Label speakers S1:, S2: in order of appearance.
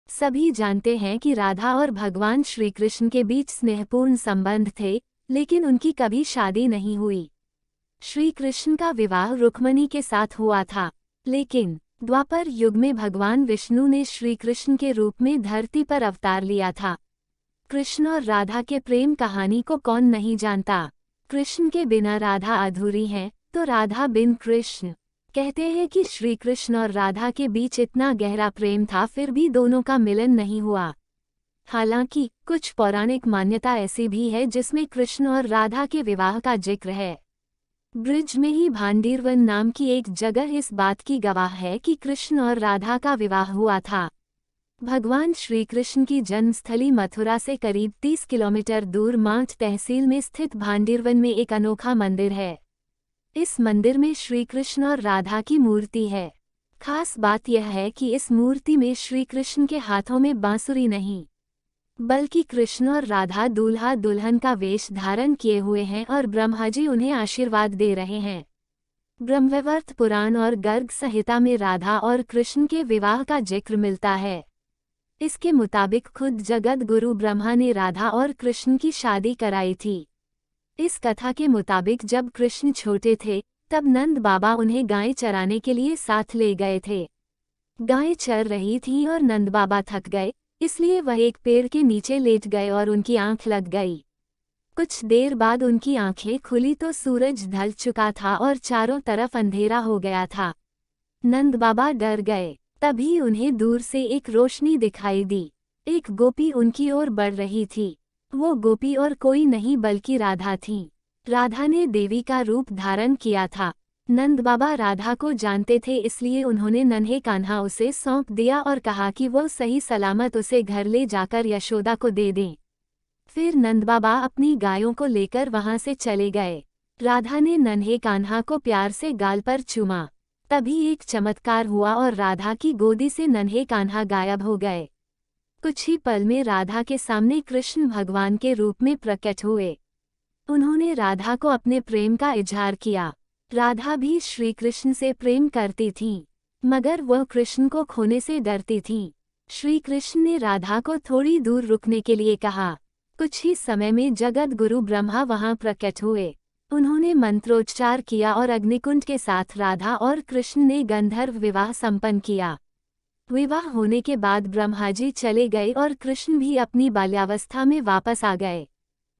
S1: सभी जानते हैं कि राधा और भगवान श्री कृष्ण के बीच स्नेहपूर्ण संबंध थे, लेकिन उनकी कभी शादी नहीं हुई। श्री कृष्ण का विवाह रुक्मणी के साथ हुआ था, लेकिन द्वापर युग में भगवान विष्णु ने श्री कृष्ण के रूप में धरती पर अवतार लिया था। कृष्ण और राधा के प्रेम कहानी को कौन नहीं जानता। कृष्ण के बिना राधा अधूरी है, तो राधा बिन कृष्ण। कहते हैं कि श्री कृष्ण और राधा के बीच इतना गहरा प्रेम था, फिर भी दोनों का मिलन नहीं हुआ। हालांकि कुछ पौराणिक मान्यता ऐसी भी है जिसमें कृष्ण और राधा के विवाह का जिक्र है। ब्रिज में ही भांडीरवन नाम की एक जगह इस बात की गवाह है कि कृष्ण और राधा का विवाह हुआ था। भगवान श्री कृष्ण की जन्मस्थली मथुरा से करीब 30 किलोमीटर दूर मांझ तहसील में स्थित भांडीरवन में एक अनोखा मंदिर है। इस मंदिर में श्री कृष्ण और राधा की मूर्ति है। खास बात यह है कि इस मूर्ति में श्री कृष्ण के हाथों में बांसुरी नहीं, बल्कि कृष्ण और राधा दूल्हा दुल्हन का वेश धारण किए हुए हैं और ब्रह्मा जी उन्हें आशीर्वाद दे रहे हैं। ब्रह्मवैवर्त पुराण और गर्ग संहिता में राधा और कृष्ण के विवाह का जिक्र मिलता है। इसके मुताबिक खुद जगत गुरु ब्रह्मा ने राधा और कृष्ण की शादी कराई थी। इस कथा के मुताबिक जब कृष्ण छोटे थे, तब नंद बाबा उन्हें गाय चराने के लिए साथ ले गए थे। गाय चर रही थी और नंद बाबा थक गए, इसलिए वह एक पेड़ के नीचे लेट गए और उनकी आंख लग गई। कुछ देर बाद उनकी आंखें खुली तो सूरज ढल चुका था और चारों तरफ अंधेरा हो गया था। नंद बाबा डर गए। तभी उन्हें दूर से एक रोशनी दिखाई दी। एक गोपी उनकी ओर बढ़ रही थी। वो गोपी और कोई नहीं बल्कि राधा थी। राधा ने देवी का रूप धारण किया था। नंद बाबा राधा को जानते थे, इसलिए उन्होंने नन्हे कान्हा उसे सौंप दिया और कहा कि वो सही सलामत उसे घर ले जाकर यशोदा को दे दें। फिर नंद बाबा अपनी गायों को लेकर वहां से चले गए। राधा ने नन्हे कान्हा को प्यार से गाल पर चूमा। तभी एक चमत्कार हुआ और राधा की गोदी से नन्हे कान्हा गायब हो गए। कुछ ही पल में राधा के सामने कृष्ण भगवान के रूप में प्रकट हुए। उन्होंने राधा को अपने प्रेम का इजहार किया। राधा भी श्री कृष्ण से प्रेम करती थी, मगर वह कृष्ण को खोने से डरती थी। श्री कृष्ण ने राधा को थोड़ी दूर रुकने के लिए कहा। कुछ ही समय में जगत गुरु ब्रह्मा वहां प्रकट हुए। उन्होंने मंत्रोच्चार किया और अग्निकुंड के साथ राधा और कृष्ण ने गंधर्व विवाह संपन्न किया। विवाह होने के बाद ब्रह्मा जी चले गए और कृष्ण भी अपनी बाल्यावस्था में वापस आ गए।